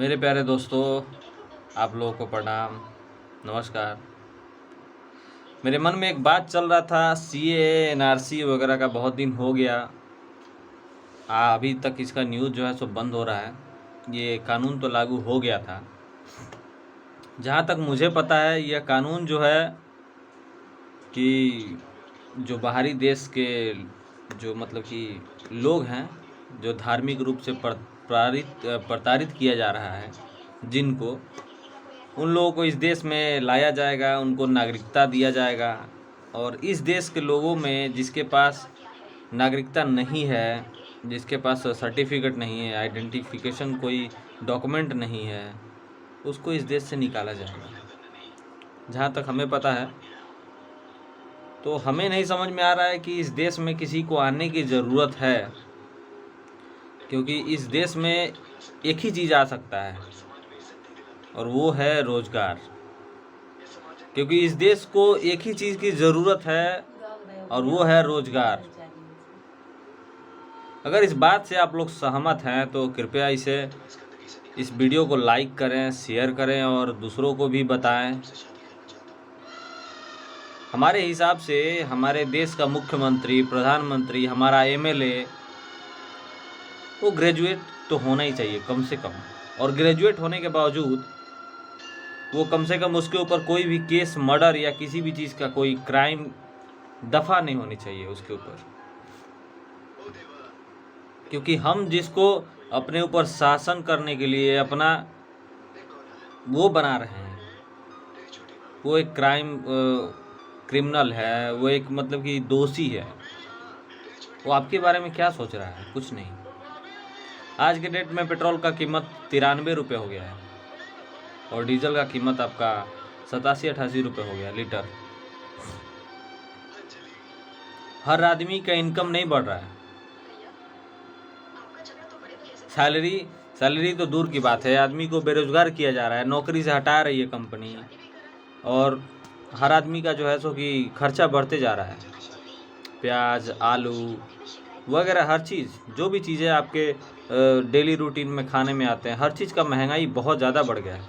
मेरे प्यारे दोस्तों, आप लोगों को प्रणाम, नमस्कार। मेरे मन में एक बात चल रहा था, सीए एनआरसी वगैरह का बहुत दिन हो गया। अभी तक इसका न्यूज़ जो है सो बंद हो रहा है। ये कानून तो लागू हो गया था। जहाँ तक मुझे पता है, यह कानून जो है कि जो बाहरी देश के जो मतलब कि लोग हैं, जो धार्मिक रूप से प्रताड़ित किया जा रहा है, जिनको उन लोगों को इस देश में लाया जाएगा, उनको नागरिकता दिया जाएगा। और इस देश के लोगों में जिसके पास नागरिकता नहीं है, जिसके पास सर्टिफिकेट नहीं है, आइडेंटिफिकेशन कोई डॉक्यूमेंट नहीं है, उसको इस देश से निकाला जाएगा। जहाँ तक हमें पता है, तो हमें नहीं समझ में आ रहा है कि इस देश में किसी को आने की ज़रूरत है, क्योंकि इस देश में एक ही चीज़ आ सकता है और वो है रोज़गार। क्योंकि इस देश को एक ही चीज़ की ज़रूरत है और वो है रोज़गार। अगर इस बात से आप लोग सहमत हैं तो कृपया इस वीडियो को लाइक करें, शेयर करें और दूसरों को भी बताएं। हमारे हिसाब से हमारे देश का मुख्यमंत्री, प्रधानमंत्री, हमारा एमएलए, वो ग्रेजुएट तो होना ही चाहिए कम से कम। और ग्रेजुएट होने के बावजूद वो कम से कम उसके ऊपर कोई भी केस, मर्डर या किसी भी चीज़ का कोई क्राइम दफ़ा नहीं होनी चाहिए उसके ऊपर। क्योंकि हम जिसको अपने ऊपर शासन करने के लिए अपना वो बना रहे हैं, वो एक क्रिमिनल है, वो एक मतलब कि दोषी है। वो आपके बारे में क्या सोच रहा है? कुछ नहीं। आज के डेट में पेट्रोल का कीमत 93 रुपये हो गया है और डीजल का कीमत आपका 87-88 रुपये हो गया लीटर। हर आदमी का इनकम नहीं बढ़ रहा है। सैलरी तो दूर की बात है, आदमी को बेरोजगार किया जा रहा है, नौकरी से हटा रही है कंपनी। और हर आदमी का जो है सो कि खर्चा बढ़ते जा रहा है। प्याज, आलू वगैरह हर चीज़, जो भी चीज़ें आपके डेली रूटीन में खाने में आते हैं, हर चीज़ का महंगाई बहुत ज़्यादा बढ़ गया है।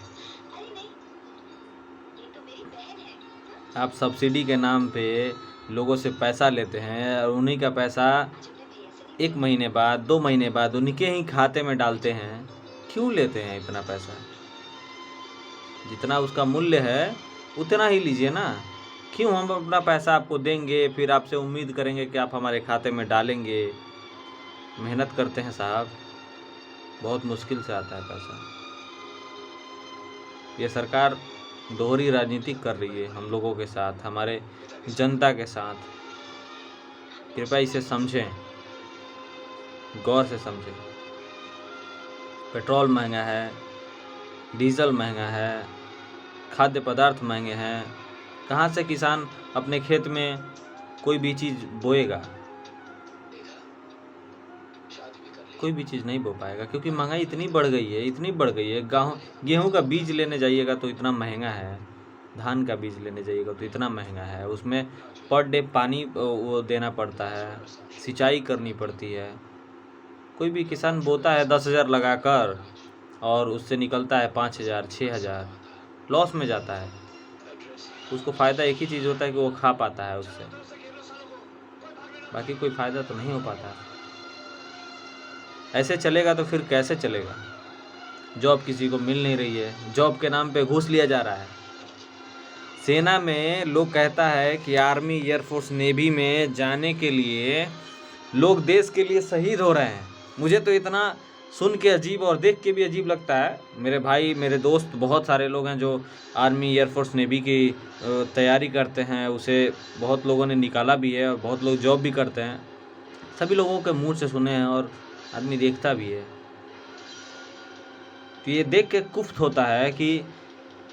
आप सब्सिडी के नाम पे लोगों से पैसा लेते हैं और उन्हीं का पैसा 1 महीने बाद, 2 महीने बाद उन्हीं के ही खाते में डालते हैं। क्यों लेते हैं इतना पैसा? जितना उसका मूल्य है उतना ही लीजिए ना। क्यों हम अपना पैसा आपको देंगे, फिर आपसे उम्मीद करेंगे कि आप हमारे खाते में डालेंगे? मेहनत करते हैं साहब, बहुत मुश्किल से आता है पैसा। ये सरकार दोहरी राजनीति कर रही है हम लोगों के साथ, हमारे जनता के साथ। कृपया इसे समझें, गौर से समझें। पेट्रोल महंगा है, डीजल महंगा है, खाद्य पदार्थ महंगे हैं। कहाँ से किसान अपने खेत में कोई भी चीज़ बोएगा? कोई भी चीज़ नहीं बो पाएगा, क्योंकि महंगाई इतनी बढ़ गई है। गेहूँ का बीज लेने जाइएगा तो इतना महंगा है, धान का बीज लेने जाइएगा तो इतना महंगा है। उसमें पर डे पानी वो देना पड़ता है, सिंचाई करनी पड़ती है। कोई भी किसान बोता है 10,000 लगाकर और उससे निकलता है 5,000, 6,000, लॉस में जाता है। उसको फ़ायदा एक ही चीज़ होता है कि वो खा पाता है उससे, बाकी कोई फ़ायदा तो नहीं हो पाता। ऐसे चलेगा तो फिर कैसे चलेगा? जॉब किसी को मिल नहीं रही है, जॉब के नाम पे घूस लिया जा रहा है। सेना में लोग कहता है कि आर्मी, एयरफोर्स, नेवी में जाने के लिए लोग देश के लिए शहीद हो रहे हैं। मुझे तो इतना सुन के अजीब और देख के भी अजीब लगता है। मेरे भाई, मेरे दोस्त बहुत सारे लोग हैं जो आर्मी, एयरफोर्स, नेवी की तैयारी करते हैं। उसे बहुत लोगों ने निकाला भी है और बहुत लोग जॉब भी करते हैं। सभी लोगों के मुँह से सुने हैं और आदमी देखता भी है। तो ये देख के कुफ्त होता है कि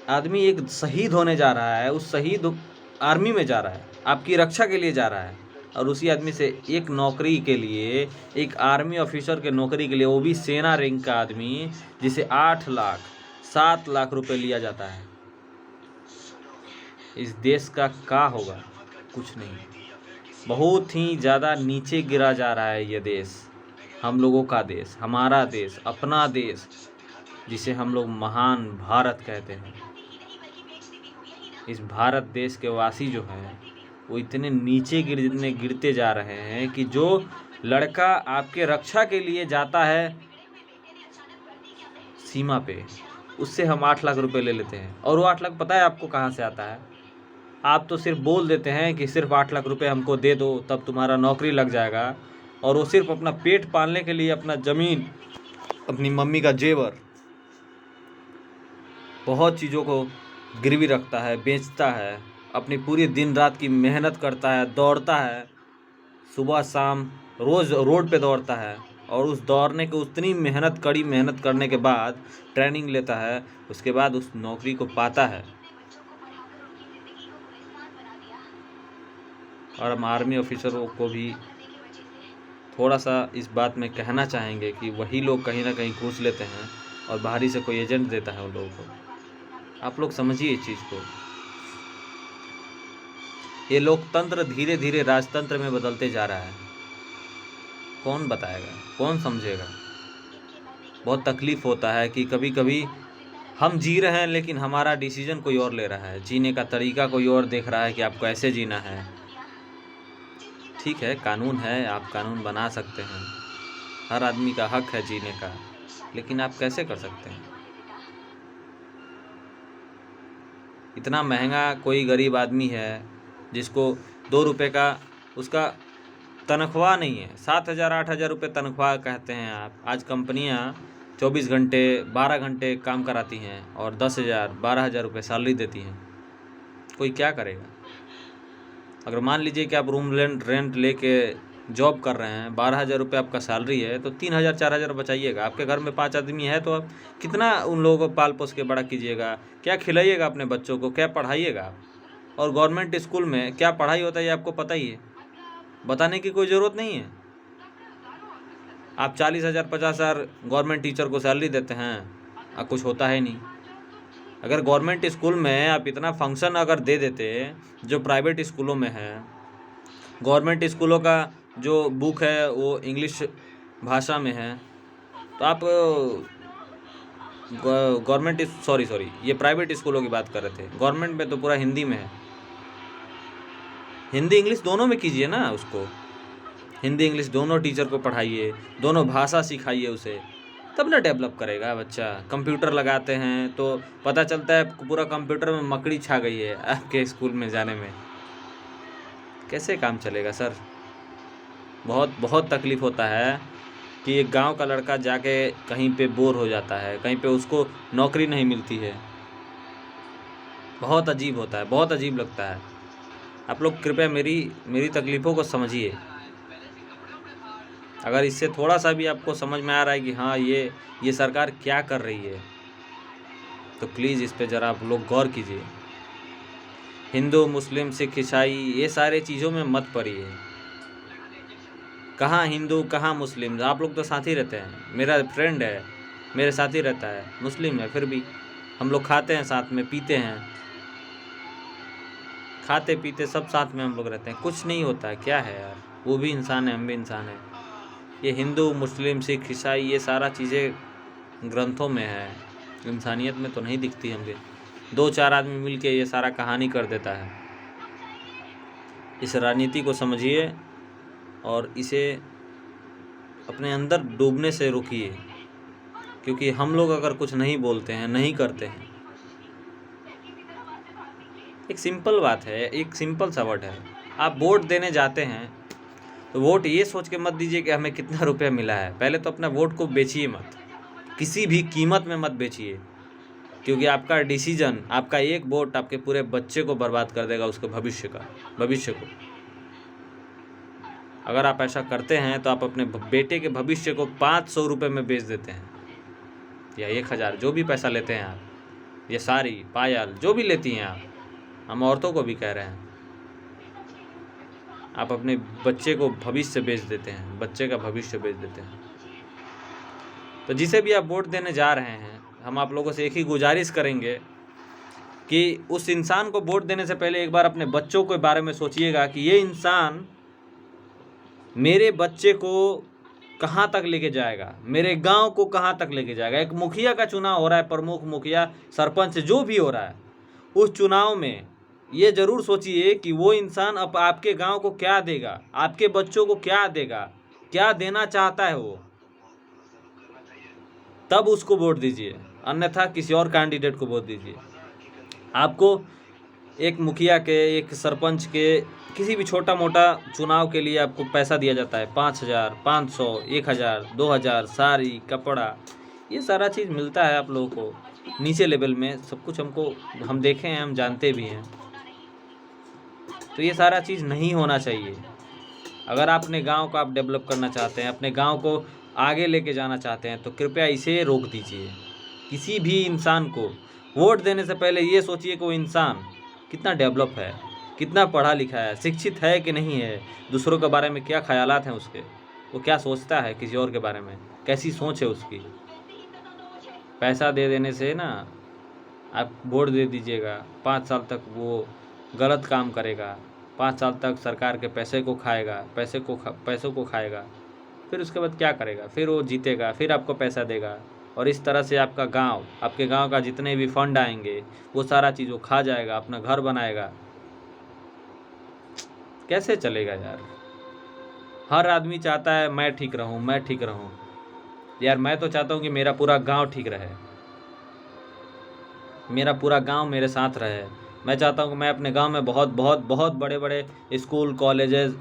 आदमी एक शहीद होने जा रहा है, उस शहीद आर्मी में जा रहा है, आपकी रक्षा के लिए जा रहा है, और उसी आदमी से एक नौकरी के लिए, एक आर्मी ऑफिसर के नौकरी के लिए, वो भी सेना रैंक का आदमी, जिसे 8 लाख 7 लाख रुपए लिया जाता है। इस देश का क्या होगा? कुछ नहीं। बहुत ही ज़्यादा नीचे गिरा जा रहा है ये देश, हम लोगों का देश, हमारा देश, अपना देश। जिसे हम लोग महान भारत कहते हैं, इस भारत देश के वासी जो हैं वो इतने नीचे गिरते जा रहे हैं कि जो लड़का आपके रक्षा के लिए जाता है सीमा पे, उससे हम 8 लाख रुपए ले लेते हैं। और वो 8 लाख पता है आपको कहाँ से आता है? आप तो सिर्फ बोल देते हैं कि सिर्फ 8 लाख रुपए हमको दे दो तब तुम्हारा नौकरी लग जाएगा, और वो सिर्फ अपना पेट पालने के लिए अपना ज़मीन, अपनी मम्मी का जेवर, बहुत चीज़ों को गिरवी रखता है, बेचता है, अपनी पूरी दिन रात की मेहनत करता है, दौड़ता है, सुबह शाम रोज़ रोड पे दौड़ता है, और उस दौड़ने को उतनी मेहनत, कड़ी मेहनत करने के बाद ट्रेनिंग लेता है, उसके बाद उस नौकरी को पाता है। और हम आर्मी ऑफिसरों को भी थोड़ा सा इस बात में कहना चाहेंगे कि वही लोग कहीं ना कहीं घूस लेते हैं और बाहरी से कोई एजेंट देता है उन लोगों को। आप लोग समझिए इस चीज़ को। ये लोकतंत्र धीरे धीरे राजतंत्र में बदलते जा रहा है। कौन बताएगा, कौन समझेगा? बहुत तकलीफ़ होता है कि कभी कभी हम जी रहे हैं लेकिन हमारा डिसीजन कोई और ले रहा है, जीने का तरीका कोई और देख रहा है कि आपको ऐसे जीना है। ठीक है, कानून है, आप कानून बना सकते हैं, हर आदमी का हक है जीने का, लेकिन आप कैसे कर सकते हैं? इतना महंगा कोई गरीब आदमी है जिसको 2 रुपये का उसका तनख्वाह नहीं है, 7,000 8,000 रुपये तनख्वाह कहते हैं आप। आज कंपनियां 24 घंटे 12 घंटे काम कराती हैं और 10,000 12,000 रुपये सैलरी देती हैं। कोई क्या करेगा? अगर मान लीजिए कि आप रूम रेंट लेके जॉब कर रहे हैं, 12,000 रुपये आपका सैलरी है, तो 3,000 4,000 बचाइएगा। आपके घर में 5 आदमी है तो आप कितना उन लोगों को पाल पोस के बड़ा कीजिएगा? क्या खिलाइएगा अपने बच्चों को? क्या पढ़ाइएगा? और गवर्नमेंट स्कूल में क्या पढ़ाई होता है ये आपको पता ही है, बताने की कोई ज़रूरत नहीं है। आप 40,000 50,000 गवर्नमेंट टीचर को सैलरी देते हैं और कुछ होता है नहीं। अगर गवर्नमेंट स्कूल में आप इतना फंक्शन अगर दे देते जो प्राइवेट स्कूलों में है, गवर्नमेंट स्कूलों का जो बुक है वो इंग्लिश भाषा में है, तो आप गवर्नमेंट सॉरी ये प्राइवेट स्कूलों की बात कर रहे थे, गवर्नमेंट में तो पूरा हिंदी में है। हिंदी इंग्लिश दोनों में कीजिए ना, उसको हिंदी इंग्लिश दोनों टीचर को पढ़ाइए, दोनों भाषा सिखाइए उसे, तब ना डेवलप करेगा बच्चा। कंप्यूटर लगाते हैं तो पता चलता है पूरा कंप्यूटर में मकड़ी छा गई है आपके स्कूल में जाने में, कैसे काम चलेगा सर? बहुत बहुत तकलीफ़ होता है कि एक गांव का लड़का जाके कहीं पे बोर हो जाता है, कहीं पे उसको नौकरी नहीं मिलती है। बहुत अजीब होता है, बहुत अजीब लगता है। आप लोग कृपया मेरी तकलीफ़ों को समझिए। अगर इससे थोड़ा सा भी आपको समझ में आ रहा है कि हाँ ये सरकार क्या कर रही है, तो प्लीज़ इस पे ज़रा आप लोग गौर कीजिए। हिंदू मुस्लिम सिख ईसाई ये सारे चीज़ों में मत पड़िए। कहाँ हिंदू कहाँ मुस्लिम, आप लोग तो साथ ही रहते हैं। मेरा फ्रेंड है, मेरे साथ ही रहता है, मुस्लिम है, फिर भी हम लोग खाते हैं साथ में, पीते हैं, खाते पीते सब साथ में हम लोग रहते हैं, कुछ नहीं होता है। क्या है यार, वो भी इंसान है, हम भी इंसान हैं। ये हिंदू मुस्लिम सिख ईसाई ये सारा चीज़ें ग्रंथों में है, इंसानियत में तो नहीं दिखती। हमके 2-4 आदमी मिल के ये सारा कहानी कर देता है। इस राजनीति को समझिए और इसे अपने अंदर डूबने से रोकिए, क्योंकि हम लोग अगर कुछ नहीं बोलते हैं, नहीं करते हैं, एक सिंपल बात है, एक सिंपल सा वर्ड है, आप वोट देने जाते हैं तो वोट ये सोच के मत दीजिए कि हमें कितना रुपया मिला है। पहले तो अपना वोट को बेचिए मत, किसी भी कीमत में मत बेचिए, क्योंकि आपका डिसीजन, आपका एक वोट आपके पूरे बच्चे को बर्बाद कर देगा, उसके भविष्य को। अगर आप ऐसा करते हैं तो आप अपने बेटे के भविष्य को 500 रुपये में बेच देते हैं, या 1,000, जो भी पैसा लेते हैं आप, ये साड़ी पायल जो भी लेती हैं आप, हम औरतों को भी कह रहे हैं, आप अपने बच्चे को भविष्य बेच देते हैं, बच्चे का भविष्य बेच देते हैं। तो जिसे भी आप वोट देने जा रहे हैं, हम आप लोगों से एक ही गुजारिश करेंगे कि उस इंसान को वोट देने से पहले एक बार अपने बच्चों के बारे में सोचिएगा कि ये इंसान मेरे बच्चे को कहाँ तक लेके जाएगा, मेरे गांव को कहाँ तक लेके जाएगा। एक मुखिया का चुनाव हो रहा है, प्रमुख मुखिया, सरपंच, जो भी हो रहा है, उस चुनाव में ये जरूर सोचिए कि वो इंसान अब आपके गांव को क्या देगा, आपके बच्चों को क्या देगा, क्या देना चाहता है वो, तब उसको वोट दीजिए, अन्यथा किसी और कैंडिडेट को वोट दीजिए। आपको एक मुखिया के, एक सरपंच के, किसी भी छोटा मोटा चुनाव के लिए आपको पैसा दिया जाता है, 5,000, 500, 1,000, 2,000, साड़ी, कपड़ा, ये सारा चीज़ मिलता है आप लोगों को नीचे लेवल में, सब कुछ हम देखे हैं, हम जानते भी हैं। तो ये सारा चीज़ नहीं होना चाहिए। अगर आप अपने गांव को आप डेवलप करना चाहते हैं, अपने गांव को आगे लेके जाना चाहते हैं, तो कृपया इसे रोक दीजिए। किसी भी इंसान को वोट देने से पहले ये सोचिए कि वो इंसान कितना डेवलप है, कितना पढ़ा लिखा है, शिक्षित है कि नहीं है, दूसरों के बारे में क्या ख्यालात हैं उसके, वो क्या सोचता है किसी और के बारे में, कैसी सोच है उसकी। पैसा दे देने से ना, आप वोट दे दीजिएगा, 5 साल तक वो गलत काम करेगा, 5 साल तक सरकार के पैसे को खाएगा, पैसों को खाएगा, फिर उसके बाद क्या करेगा, फिर वो जीतेगा, फिर आपको पैसा देगा, और इस तरह से आपका गांव, आपके गांव का जितने भी फंड आएंगे वो सारा चीज़ वो खा जाएगा, अपना घर बनाएगा। कैसे चलेगा यार। हर आदमी चाहता है मैं ठीक रहूं, मैं ठीक रहूं। यार मैं तो चाहता हूं कि मेरा पूरा गांव ठीक रहे, मेरा पूरा गांव मेरे साथ रहे। मैं चाहता हूं कि मैं अपने गांव में बहुत बहुत बहुत बड़े बड़े स्कूल, कॉलेजेस,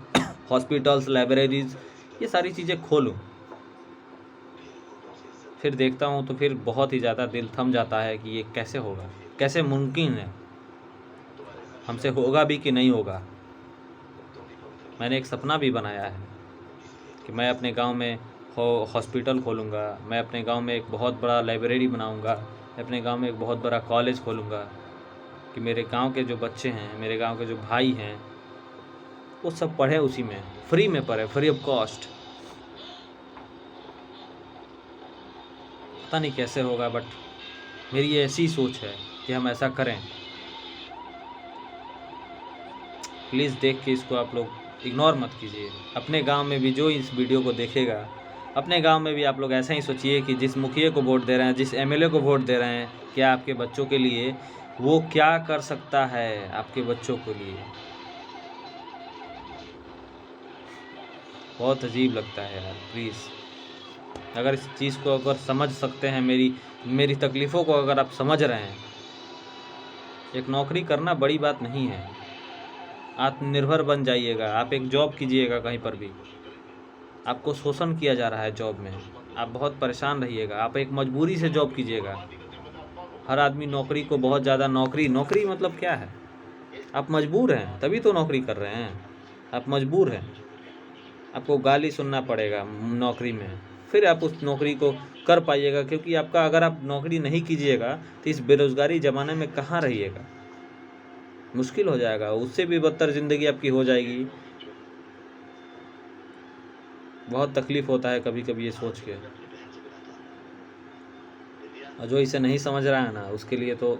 हॉस्पिटल्स, लाइब्रेरीज, ये सारी चीज़ें खोलूं। फिर देखता हूं तो फिर बहुत ही ज़्यादा दिल थम जाता है कि ये कैसे होगा, कैसे मुमकिन है, हमसे होगा भी कि नहीं होगा। मैंने एक सपना भी बनाया है कि मैं अपने गांव में हॉस्पिटल खोलूँगा, मैं अपने गांव में एक बहुत बड़ा लाइब्रेरी बनाऊँगा, मैं अपने गांव में एक बहुत बड़ा कॉलेज खोलूँगा, कि मेरे गांव के जो बच्चे हैं, मेरे गांव के जो भाई हैं, वो सब पढ़े उसी में, फ्री में पढ़े, फ्री ऑफ कॉस्ट। पता नहीं कैसे होगा, बट मेरी ऐसी सोच है कि हम ऐसा करें। प्लीज़ देख के इसको आप लोग इग्नोर मत कीजिए। अपने गांव में भी जो इस वीडियो को देखेगा, अपने गांव में भी आप लोग ऐसा ही सोचिए कि जिस मुखिया को वोट दे रहे हैं, जिस एमएलए को वोट दे रहे हैं, क्या आपके बच्चों के लिए वो क्या कर सकता है, आपके बच्चों के लिए। बहुत अजीब लगता है यार। प्लीज़ अगर इस चीज़ को अगर समझ सकते हैं, मेरी तकलीफ़ों को अगर आप समझ रहे हैं, एक नौकरी करना बड़ी बात नहीं है, आत्मनिर्भर बन जाइएगा, आप एक जॉब कीजिएगा कहीं पर भी। आपको शोषण किया जा रहा है जॉब में, आप बहुत परेशान रहिएगा, आप एक मजबूरी से जॉब कीजिएगा। हर आदमी नौकरी को बहुत ज़्यादा, नौकरी मतलब क्या है, आप मजबूर हैं तभी तो नौकरी कर रहे हैं, आप मजबूर हैं, आपको गाली सुनना पड़ेगा नौकरी में, फिर आप उस नौकरी को कर पाइएगा। क्योंकि आपका, अगर आप नौकरी नहीं कीजिएगा तो इस बेरोज़गारी ज़माने में कहाँ रहिएगा, मुश्किल हो जाएगा, उससे भी बदतर ज़िंदगी आपकी हो जाएगी। बहुत तकलीफ़ होता है कभी कभी ये सोच के, और जो इसे नहीं समझ रहा है ना, उसके लिए तो,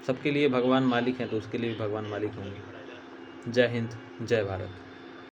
सबके लिए भगवान मालिक हैं, तो उसके लिए भी भगवान मालिक होंगे। जय हिंद, जय भारत।